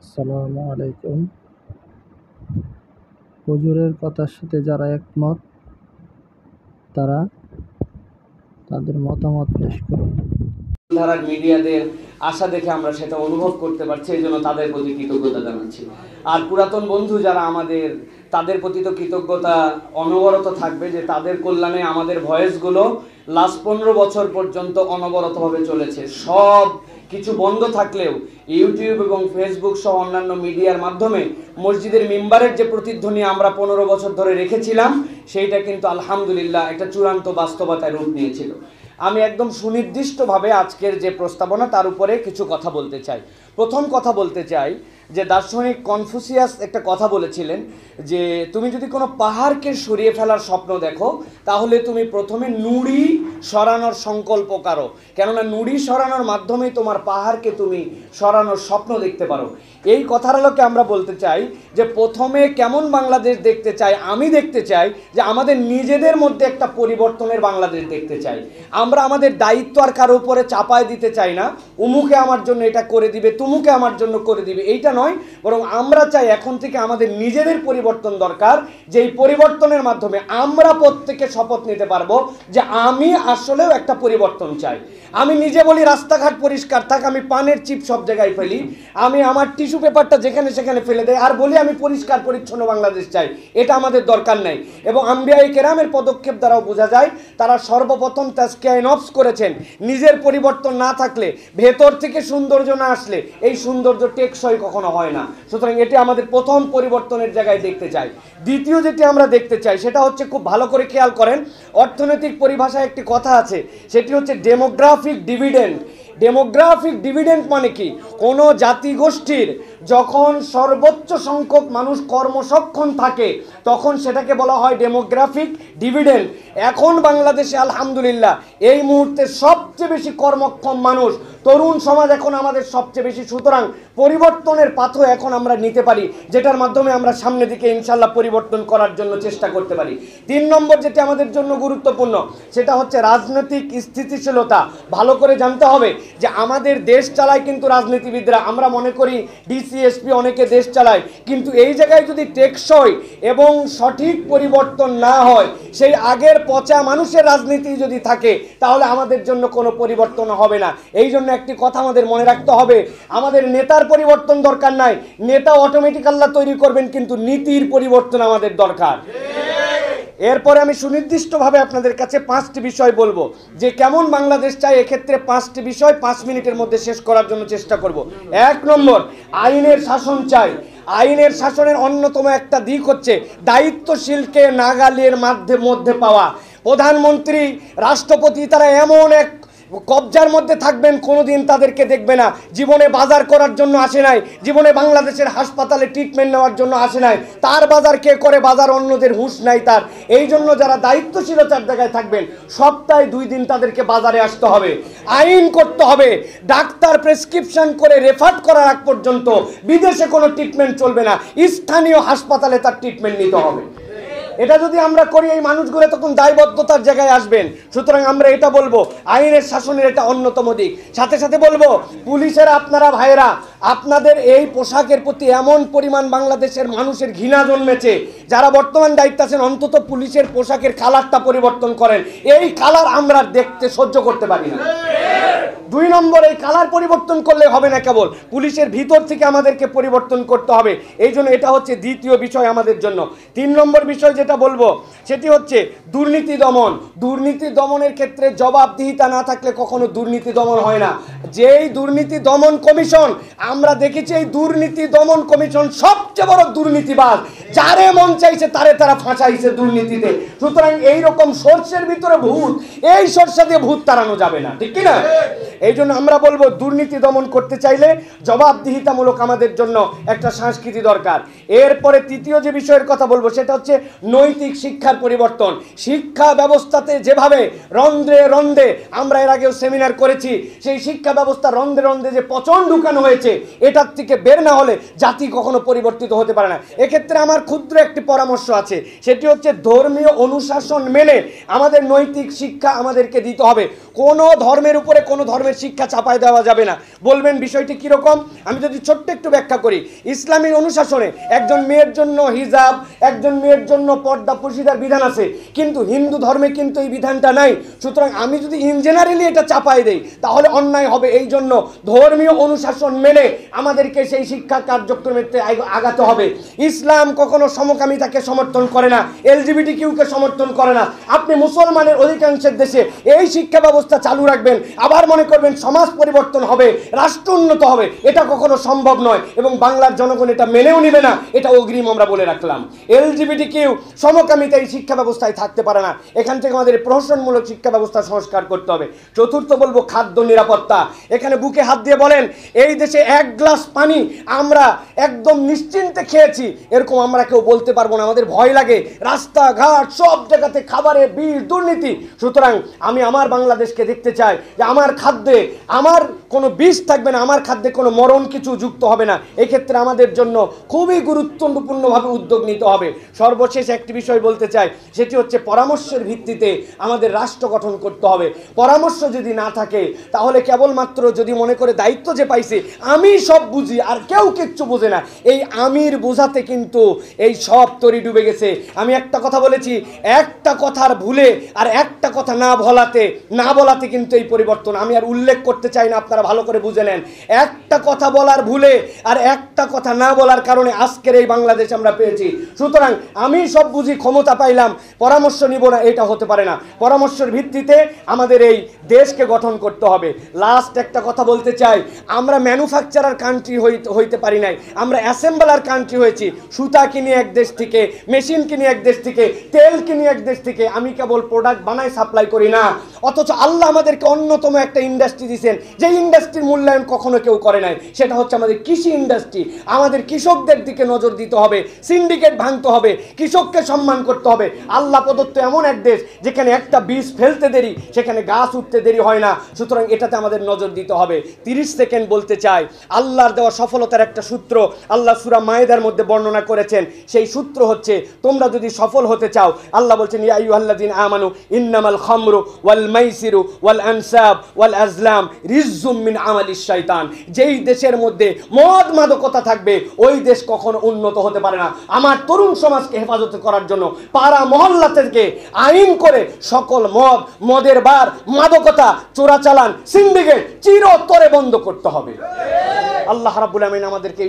আসসালামু আলাইকুম। হুজুরের কথার সাথে যারা একমত তারা তাদের মতামত পেশ করুন। ধারার মিডিয়াদের আশা দেখে আমরা সেটা অনুভব করতে পারছি, এই জন্য তাদের প্রতি কৃতজ্ঞতা জানাচ্ছি। আর পুরাতন বন্ধু যারা আমাদের, তাদের প্রতি তো কৃতজ্ঞতা অনবরত থাকবে যে তাদের কল্যাণে আমাদের ভয়েসগুলো লাস্ট 15 বছর পর্যন্ত অনবরতভাবে চলেছে। সব কিছু বন্ধ থাকলেও ইউটিউব এবং ফেসবুক সহ অন্যান্য মিডিয়ার মাধ্যমে মসজিদের মিম্বারের যে প্রতিধ্বনি আমরা 15 বছর ধরে রেখেছিলাম, সেইটা কিন্তু আলহামদুলিল্লাহ একটা চূড়ান্ত বাস্তবতায় রূপ নিয়েছিল। আমি একদম সুনির্দিষ্টভাবে আজকের যে প্রস্তাবনা তার উপরে কিছু কথা বলতে চাই। প্রথম কথা বলতে চাই যে দার্শনিক কনফুসিয়াস একটা কথা বলেছিলেন যে তুমি যদি কোনো পাহাড়কে সরিয়ে ফেলার স্বপ্ন দেখো তাহলে তুমি প্রথমে নুড়ি সরানোর সংকল্প করো, কেননা নুড়ি সরানোর মাধ্যমেই তোমার পাহাড়কে তুমি সরানোর স্বপ্ন দেখতে পারো। এই কথার আলোকে আমরা বলতে চাই যে প্রথমে কেমন বাংলাদেশ দেখতে চাই, আমি দেখতে চাই যে আমাদের নিজেদের মধ্যে একটা পরিবর্তনের বাংলাদেশ দেখতে চাই। আমরা আমাদের দায়িত্ব আর কারো উপরে চাপায় দিতে চাই না, উমুকে আমার জন্য এটা করে দিবে, তুমুকে আমার জন্য করে দিবে, এইটা নয়। বরং আমরা চাই এখন থেকে আমাদের নিজেদের পরিবর্তন দরকার, যে এই পরিবর্তনের মাধ্যমে আমরা প্রত্যেকে শপথ নিতে পারবো যে আমি আসলেও একটা পরিবর্তন চাই। আমি নিজে বলি রাস্তাঘাট পরিষ্কার থাক, আমি পানের চিপ সব জায়গায় ফেলি, আমি আমার টিস্যু পেপারটা যেখানে সেখানে ফেলে দেয়, আর বলি আমি পরিষ্কার পরিচ্ছন্ন বাংলাদেশ চাই। এটা আমাদের দরকার নেই। এবং আম্বিয়ায়ে কেরামের পদক্ষেপ দ্বারাও বোঝা যায় তারা সর্বপ্রথম তাজকিয়া নফস করেছেন। নিজের পরিবর্তন না থাকলে, ভেতর থেকে সৌন্দর্য না আসলে এই সৌন্দর্য টেকসই কখনো হয় না। সুতরাং এটি আমাদের প্রথম পরিবর্তনের জায়গায় দেখতে চাই। দ্বিতীয় যেটি আমরা দেখতে চাই সেটা হচ্ছে, খুব ভালো করে খেয়াল করেন, অর্থনৈতিক পরিভাষায় একটি কথা আছে, সেটি হচ্ছে ডেমোগ্রাফিক ডিভিডেন্ড। ডেমোগ্রাফিক ডিভিডেন্ড মানে কি? কোনো জাতিগোষ্ঠীর যখন সর্বোচ্চ সংখ্যক মানুষ কর্মসক্ষম থাকে তখন সেটাকে বলা হয় ডেমোগ্রাফিক ডিভিডেন্ড। এখন বাংলাদেশে আলহামদুলিল্লাহ এই মুহূর্তে সবচেয়ে বেশি কর্মক্ষম মানুষ, তরুণ সমাজ এখন আমাদের সবচেয়ে বেশি। সুতরাং পরিবর্তনের পাথ এখন আমরা নিতে পারি, যেটার মাধ্যমে আমরা সামনের দিকে ইনশাল্লাহ পরিবর্তন করার জন্য চেষ্টা করতে পারি। 3 নম্বর যেটি আমাদের জন্য গুরুত্বপূর্ণ সেটা হচ্ছে রাজনৈতিক স্থিতিশীলতা। ভালো করে জানতে হবে যে আমাদের দেশ চালায় কিন্তু রাজনীতিবিদরা। আমরা মনে করি ডিসিএসপি অনেকে দেশ চালায়, কিন্তু এই জায়গায় যদি টেকসই এবং সঠিক পরিবর্তন না হয়, সেই আগের পচা মানুষের রাজনীতি যদি থাকে তাহলে আমাদের জন্য কোনো পরিবর্তন হবে না। এই জন্য একটি কথা আমাদের মনে রাখতে হবে, আমাদের নেতার পরিবর্তন দরকার নাই, নেতা অটোমেটিক আল্লাহ তৈরি করবেন, কিন্তু নীতির পরিবর্তন আমাদের দরকার। এরপরে আমি সুনির্দিষ্টভাবে আপনাদের কাছে 5টি বিষয় বলবো যে কেমন বাংলাদেশ চাই। এক্ষেত্রে 5টি বিষয় 5 মিনিটের মধ্যে শেষ করার জন্য চেষ্টা করব। 1 নম্বর, আইনের শাসন চাই। আইনের শাসনের অন্যতম একটা দিক হচ্ছে দায়িত্বশীলকে নাগালের মধ্যে পাওয়া। প্রধানমন্ত্রী, রাষ্ট্রপতি তারা এমন এক কবজার মধ্যে থাকবেন, কোনোদিন তাদেরকে দেখবে না। জীবনে বাজার করার জন্য আসে নাই, জীবনে বাংলাদেশের হাসপাতালে ট্রিটমেন্ট নেওয়ার জন্য আসে নাই। তার বাজার কে করে, বাজার অন্যদের হুঁশ নাই তার। এই জন্য যারা দায়িত্বশীলতার জায়গায় থাকবেন, সপ্তাহে 2 দিন তাদেরকে বাজারে আসতে হবে, আইন করতে হবে। ডাক্তার প্রেসক্রিপশন করে রেফার করার আগ পর্যন্ত বিদেশে কোনো ট্রিটমেন্ট চলবে না, স্থানীয় হাসপাতালে তার ট্রিটমেন্ট নিতে হবে। এটা যদি আমরা করি, এই মানুষগুলো তখন দায়বদ্ধতার জায়গায় আসবেন। সুতরাং আমরা এটা বলবো, আইনের শাসনের এটা অন্যতম দিক। সাথে সাথে বলবো, পুলিশের আপনারা ভাইয়েরা, আপনাদের এই পোশাকের প্রতি এমন পরিমাণ বাংলাদেশের মানুষের ঘৃণা জন্মেছে, যারা বর্তমান দায়িত্বে আছেন অন্তত পুলিশের পোশাকের কালারটা পরিবর্তন করেন। এই কালার আমরা দেখতে সহ্য করতে পারি না। 2 নম্বর, এই কালার পরিবর্তন করলে হবে না, কেবল পুলিশের ভিতর থেকে আমাদেরকে পরিবর্তন করতে হবে। এই জন্য এটা হচ্ছে দ্বিতীয় বিষয় আমাদের জন্য। 3 নম্বর বিষয় যেটা বলবো সেটি হচ্ছে দুর্নীতি দমন। দুর্নীতি দমনের ক্ষেত্রে জবাবদিহিতা না থাকলে কখনো দুর্নীতি দমন হয় না। যেই দুর্নীতি দমন কমিশন আমরা দেখেছি, এই দুর্নীতি দমন কমিশন সবচেয়ে বড় দুর্নীতিবাজ, যারে মন চাইছে তারে তারা ফাঁসাইছে দুর্নীতিতে। সুতরাং এইরকম সর্ষের ভিতরে ভূত, এই সর্ষা দিয়ে ভূত তাড়ানো যাবে না, ঠিক কিনা? এই জন্য আমরা বলবো, দুর্নীতি দমন করতে চাইলে জবাবদিহিতামূলক আমাদের জন্য একটা সংস্কৃতি দরকার। এরপরে তৃতীয় যে বিষয়ের কথা বলবো সেটা হচ্ছে নৈতিক শিক্ষার পরিবর্তন। শিক্ষা ব্যবস্থাতে যেভাবে রন্ধ্রে রন্ধ্রে, আমরা এর আগেও সেমিনার করেছি, সেই শিক্ষা ব্যবস্থা রন্ধ্রে রন্ধ্রে যে পচন ঢুকানো হয়েছে, এটার থেকে বের না হলে জাতি কখনো পরিবর্তিত হতে পারে না। এক্ষেত্রে আমার ক্ষুদ্র একটি পরামর্শ আছে, সেটি হচ্ছে ধর্মীয় অনুশাসন মেনে আমাদের নৈতিক শিক্ষা আমাদেরকে দিতে হবে। কোনো ধর্মের উপরে কোনো ধর্মের শিক্ষা চাপায় দেওয়া যাবে না। বলবেন বিষয়টি কীরকম? আমি যদি ছোট্ট একটু ব্যাখ্যা করি। ইসলামী অনুশাসনে একজন মেয়ের জন্য হিজাব, একজন মেয়ের জন্য পর্দা পর্দার বিধান আছে, কিন্তু হিন্দু ধর্মে কিন্তু এই বিধানটা নাই। সুতরাং আমি যদি ইন জেনারেলি এটা চাপাই দেই তাহলে অন্যায় হবে। এই জন্য ধর্মীয় অনুশাসন মেনে আমাদেরকে সেই শিক্ষা কার্যক্রমে আগাতে হবে। ইসলাম কখনো সমকামিতাকে সমর্থন করে না, এলজিবিটি কিউকে সমর্থন করে না। আপনি মুসলমানের অধিকাংশের দেশে এই শিক্ষা ব্যবস্থা চালু রাখবেন, আবার মনে করবেন সমাজ পরিবর্তন হবে, রাষ্ট্র উন্নত হবে, এটা কখনো সম্ভব নয় এবং বাংলার জনগণ এটা মেনেও নিবে না। এটা অগ্রিম আমরা বলে রাখলাম। এলজিবিটি কিউ সমকামিতা এই শিক্ষা ব্যবস্থায় থাকতে পারে না। এখান থেকে আমাদের প্রহসনমূলক শিক্ষা ব্যবস্থা সংস্কার করতে হবে। চতুর্থ বলবো খাদ্য নিরাপত্তা। এখানে বুকে হাত দিয়ে বলেন, এই দেশে এক গ্লাস পানি আমরা একদম নিশ্চিন্তে খেয়েছি এরকম আমরা কেউ বলতে পারবো না। আমাদের ভয় লাগে, রাস্তাঘাট সব জায়গাতে খাবারে বিষ, দুর্নীতি। সুতরাং আমি আমার বাংলাদেশকে দেখতে চাই যে আমার খাদ্যে আমার কোনো বিষ থাকবে না, আমার খাদ্যে কোনো মরণ কিছু যুক্ত হবে না। এক্ষেত্রে আমাদের জন্য খুবই গুরুত্বপূর্ণভাবে উদ্যোগ নিতে হবে। সর্বশেষ একটি বিষয় বলতে চাই, সেটি হচ্ছে পরামর্শের ভিত্তিতে আমাদের রাষ্ট্র গঠন করতে হবে। পরামর্শ যদি না থাকে তাহলে কেবলমাত্র যদি মনে করে দায়িত্ব যে পাইছে আমি সব বুঝি আর কেউ কিচ্ছু বোঝে না, এই আমির বোঝাতে কিন্তু এই সব তরি ডুবে গেছে। আমি একটা কথা বলেছি, একটা কথার ভুলে আর একটা কথা না বলাতে কিন্তু এই পরিবর্তন। আমি আর উল্লেখ করতে চাই না, আপনারা ভালো করে বুঝে নেন। একটা কথা বলার ভুলে আর একটা কথা না বলার কারণে আজকের এই বাংলাদেশ আমরা পেয়েছি। সুতরাং আমি সব বুঝি, ক্ষমতা পাইলাম, পরামর্শ নিব না, এটা হতে পারে না। পরামর্শের ভিত্তিতে আমাদের এই দেশকে গঠন করতে হবে। লাস্ট একটা কথা বলতে চাই, আমরা ম্যানুফ্যাকচারার কান্ট্রি হইতে পারি নাই, আমরা অ্যাসেম্বলার কান্ট্রি হয়েছি। সুতা কিনি এক দেশ থেকে, মেশিন কিনি এক দেশ থেকে, তেল কিনি এক দেশ থেকে। আমি কেবল প্রোডাক্ট বানাই, সাপ্লাই করি না। অথচ আল্লাহ আমাদেরকে অন্যতম একটা ইন্ডাস্ট্রি দিয়েছেন, যে ইন্ডাস্ট্রির মূল্যায়ন কখনো কেউ করে নাই। সেটা হচ্ছে আমাদের কৃষি ইন্ডাস্ট্রি। আমাদের কৃষকদের দিকে নজর দিতে হবে, সিন্ডিকেট ভাঙতে হবে, কৃষককে সম্মান করতে হবে। আল্লাহ প্রদত্ত এমন এক দেশ যেখানে একটা বীজ ফেলতে দেরি, সেখানে গাছ উঠতে দেরি হয় না। সুতরাং এটাতে আমাদের নজর দিতে হবে। 30 সেকেন্ড বলতে চাই, আল্লাহর দেওয়া সফলতার একটা সূত্র আল্লাহ সূরা মায়েদার মধ্যে বর্ণনা করেছেন। সেই সূত্র হচ্ছে, তোমরা যদি সফল হতে চাও, আল্লাহ বলছেন ইয়া আইয়ুহাল্লাযীনা আমানু ইন্নামাল খামরু ওয়াল মাইসিরু ওয়াল আনসাব ওয়াল আজলাম রিজজুম মিন আমালিশ শাইতান। যেই দেশের মধ্যে মদ মাদকতা থাকবে ওই দেশ কখনো উন্নত হতে পারে না। আমার তরুণ সমাজকে হেফাজত করার জন্য পাড়া মহল্লা থেকে আইন করে সকল মদের বার, মাদকতা, চোরাচালান, সিন্ডিকেট চিরতরে বন্ধ করতে হবে। আল্লাহ রাব্বুল আমিন আমাদেরকে